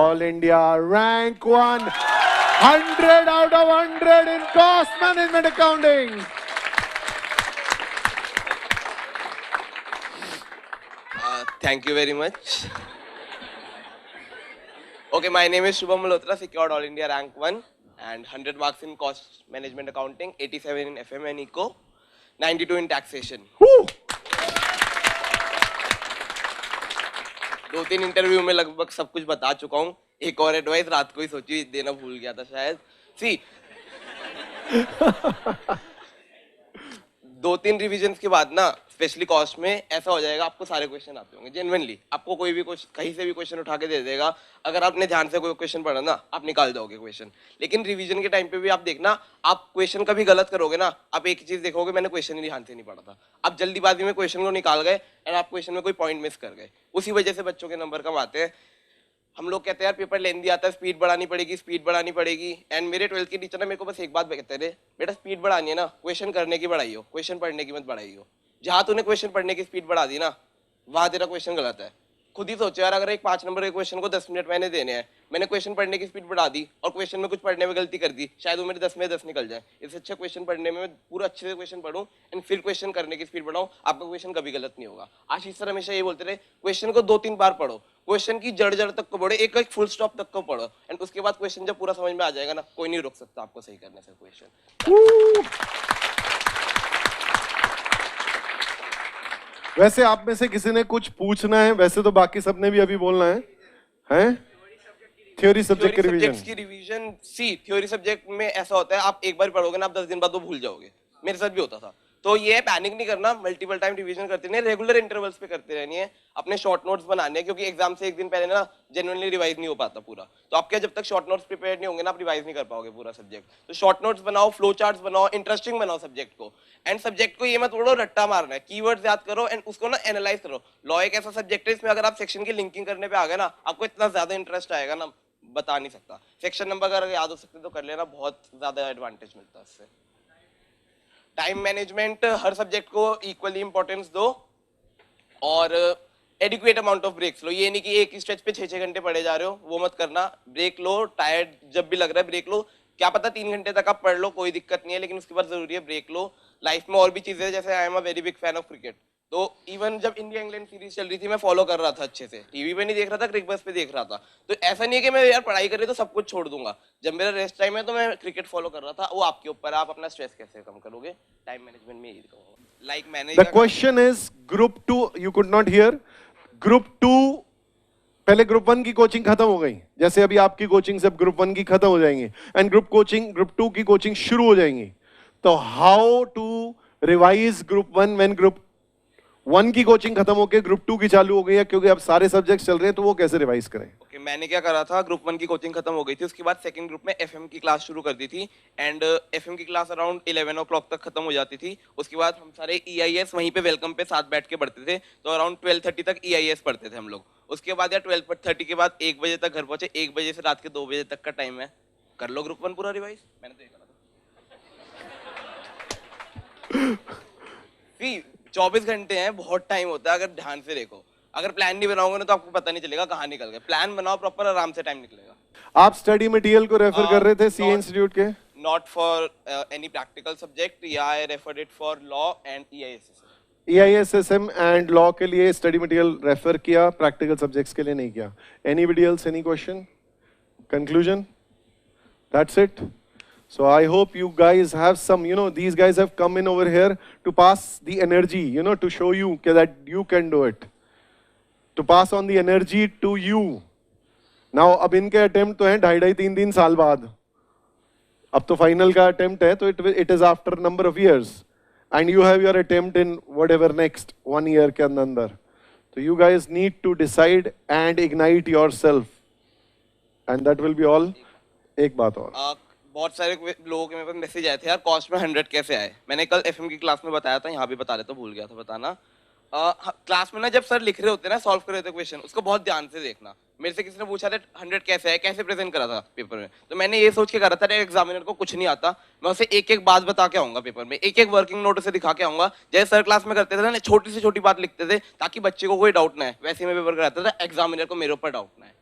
All India rank 1, 100 out of 100 in cost management accounting. Thank you very much. Okay, my name is Shubham Malhotra, secured All India rank 1 and 100 marks in cost management accounting, 87 in FM and Eco, 92 in taxation. Woo! 2-3 interview में लगभग सब कुछ बता चुका हूँ. एक और advice रात को ही सोची देना भूल गया था शायद. सी 2-3 रिविजन्स के बाद ना स्पेशली कॉस्ट में ऐसा हो जाएगा, आपको सारे क्वेश्चन आते होंगे. जेन्युइनली आपको कोई भी कहीं से भी क्वेश्चन उठा के दे देगा. अगर आपने ध्यान से कोई क्वेश्चन पढ़ा ना, आप निकाल दोगे क्वेश्चन. लेकिन रिवीजन के टाइम पे भी आप देखना, आप क्वेश्चन कभी गलत करोगे ना, आप एक चीज देखोगे, मैंने क्वेश्चन ही ध्यान से नहीं पढ़ा था. आप जल्दीबाजी में क्वेश्चन को निकाल गए एंड आप क्वेश्चन में कोई पॉइंट मिस कर गए. उसी वजह से बच्चों के नंबर कम आते हैं. हम लोग कहते हैं यार पेपर लेंदी आता है, स्पीड बढ़ानी पड़ेगी. एंड मेरे 12th के टीचर ने मेरे को बस एक बात कहते थे, बेटा स्पीड बढ़ानी है ना, क्वेश्चन करने की बढ़ाई हो, क्वेश्चन पढ़ने की मत बढ़ाई हो. जहां तूने क्वेश्चन पढ़ने की स्पीड बढ़ा दी ना, वहां तेरा क्वेश्चन गलत है. खुद ही सोचो यार, अगर एक 5 नंबर के क्वेश्चन को 10 मिनट मैंने देने हैं, मैंने क्वेश्चन पढ़ने की स्पीड बढ़ा दी और क्वेश्चन में कुछ पढ़ने में गलती कर दी, शायद वो मेरे 10 में 10 निकल जाए. इससे अच्छा क्वेश्चन पढ़ने में पूरा अच्छे से क्वेश्चन पढ़ूं एंड फिर क्वेश्चन करने की स्पीड बढ़ाऊं. आपका क्वेश्चन कभी गलत नहीं होगा. आशीष सर हमेशा ये बोलते रहे, क्वेश्चन को 2-3 बार पढ़ो, क्वेश्चन की जड़ तक को पढ़ो, एक फुल स्टॉप तक को पढ़ो एंड उसके बाद क्वेश्चन जब पूरा समझ में आ जाएगा ना, कोई नहीं रोक सकता आपको सही करने से क्वेश्चन. वैसे आप में से किसी ने कुछ पूछना है? वैसे तो बाकी सबने भी अभी बोलना है. हैं? थ्योरी सब्जेक्ट की रिवीजन. सी थ्योरी सब्जेक्ट में ऐसा होता है, आप एक बार पढ़ोगे ना, आप 10 दिन बाद वो भूल जाओगे. मेरे साथ भी होता था. तो ये पैनिक नहीं करना, मल्टीपल टाइम रिवीजन करते नहीं, रेगुलर इंटरवल्स पे करते रहनी है. अपने शॉर्ट नोट्स बनाने हैं, क्योंकि एग्जाम से एक दिन पहले ना जेन्युइनली रिवाइज नहीं हो पाता पूरा. तो आपके जब तक शॉर्ट नोट्स प्रिपेयर नहीं होंगे ना, आप रिवाइज नहीं कर पाओगे पूरा सब्जेक्ट. तो शॉर्ट नोट्स बनाओ, फ्लो चार्ट्स बनाओ, इंटरेस्टिंग बनाओ सब्जेक्ट को. एंड सब्जेक्ट को ये मत बोलो रट्टा मारना है, कीवर्ड्स याद करो एंड उसको ना एनालाइज करो. लॉ एक ऐसा सब्जेक्ट है, इसमें अगर आप सेक्शन की लिंकिंग करने पे आ गए ना, आपको इतना ज्यादा इंटरेस्ट आएगा ना, बता नहीं सकता. सेक्शन नंबर अगर याद हो सकते तो कर लेना, बहुत ज्यादा एडवांटेज मिलता है इससे. टाइम मैनेजमेंट, हर सब्जेक्ट को इक्वली इंपॉर्टेंस दो और एडिक्वेट अमाउंट ऑफ ब्रेक्स लो. ये नहीं कि एक स्ट्रेच पे 6-6 घंटे पढ़े जा रहे हो, वो मत करना. ब्रेक लो, टायर्ड जब भी लग रहा है ब्रेक लो. क्या पता 3 घंटे तक आप पढ़ लो, कोई दिक्कत नहीं है, लेकिन उसके बाद जरूरी है ब्रेक लो. लाइफ में और भी चीजें, जैसे I am a very big fan of cricket. तो इवन जब इंडिया इंग्लैंड सीरीज चल रही थी, मैं फॉलो कर रहा था अच्छे से. टीवी पे नहीं देख रहा था, क्रिकबस पे देख रहा था. तो ऐसा नहीं है कि मैं यार पढ़ाई कर रही तो सब कुछ छोड़ दूंगा. जब मेरा रेस्ट टाइम है तो मैं क्रिकेट फॉलो कर रहा था. वो आपके ऊपर है, आप अपना स्ट्रेस कैसे कम करोगे. टाइम मैनेजमेंट में यही कहूंगा. लाइक मैंने the question is group 2, you could not here. Group 2 पहले ग्रुप 1 की कोचिंग खत्म हो गई, जैसे अभी आपकी कोचिंग सब ग्रुप 1 की खत्म हो जाएंगी एंड ग्रुप 2 की कोचिंग शुरू हो जाएंगी. तो how to revise group 1 when group 1 की कोचिंग खत्म होकर ग्रुप 2 की चालू हो गई है, क्योंकि अब सारे सब्जेक्ट चल रहे हैं, तो वो कैसे रिवाइज करें? ओके, मैंने क्या करा था, ग्रुप 1 की कोचिंग खत्म हो गई थी, उसके बाद सेकंड ग्रुप में एफएम की क्लास शुरू कर दी थी. एंड एफएम की क्लास अराउंड 11 o'clock तक खत्म हो जाती थी. उसके बाद हम सारे ईआईएस वहीं पे वेलकम पे साथ बैठ के पढ़ते थे. तो अराउंड 12:30 तक ईआईएस पढ़ते थे हम लोग. उसके बाद या 12:30 के बाद 1 बजे तक घर पहुंचे. 1 बजे से रात के 2 बजे तक का टाइम है, कर लो ग्रुप 1 पूरा रिवाइज. मैंने तो ये करा था. 24 घंटे हैं, बहुत टाइम होता है अगर ध्यान से देखो. अगर प्लान नहीं बनाओगे ना तो आपको पता नहीं चलेगा कहाँ निकल गए. प्लान बनाओ प्रॉपर, आराम से टाइम निकलेगा. आप स्टडी मटेरियल को रेफर कर रहे थे सीए इंस्टीट्यूट के? Not for any practical subject. Yeah I referred it for law and EISSM and law के लिए स्टडी मटेरियल रेफर किया, प्रैक्टिकल सब्जेक्ट्स के लिए नहीं किया. Anybody else, any question, conclusion? That's it. So I hope you guys have some, these guys have come in over here to pass the energy, to show you that you can do it. To pass on the energy to you. Now, अब इनके attempt तो हैं 2.5-3 साल बाद. अब तो final का attempt है, तो it is after number of years. And you have your attempt in whatever next 1 year के अंदर. So you guys need to decide and ignite yourself. And that will be all. एक बात और. बहुत सारे लोगों के मेरे पास मैसेज आए थे, यार कॉस्ट में 100 कैसे आए. मैंने कल एफएम की क्लास में बताया था, यहाँ भी बता रहे तो भूल गया था बताना. क्लास में ना जब सर लिख रहे होते हैं ना, सॉल्व कर रहे होते क्वेश्चन, उसको बहुत ध्यान से देखना. मेरे से किसी ने पूछा था 100 कैसे है, कैसे प्रेजेंट करा था पेपर में. तो मैंने ये सोच के करा था एग्जामिनर को कुछ नहीं आता, मैं उसे एक एक बात बता के आऊंगा पेपर में, एक एक वर्किंग नोट से दिखा के आऊंगा. जैसे सर क्लास में करते थे ना, छोटी से छोटी बात लिखते थे ताकि बच्चे को कोई डाउट ना है. वैसे मैं पेपर कराता था, एग्जामिनर को मेरे ऊपर डाउट ना है.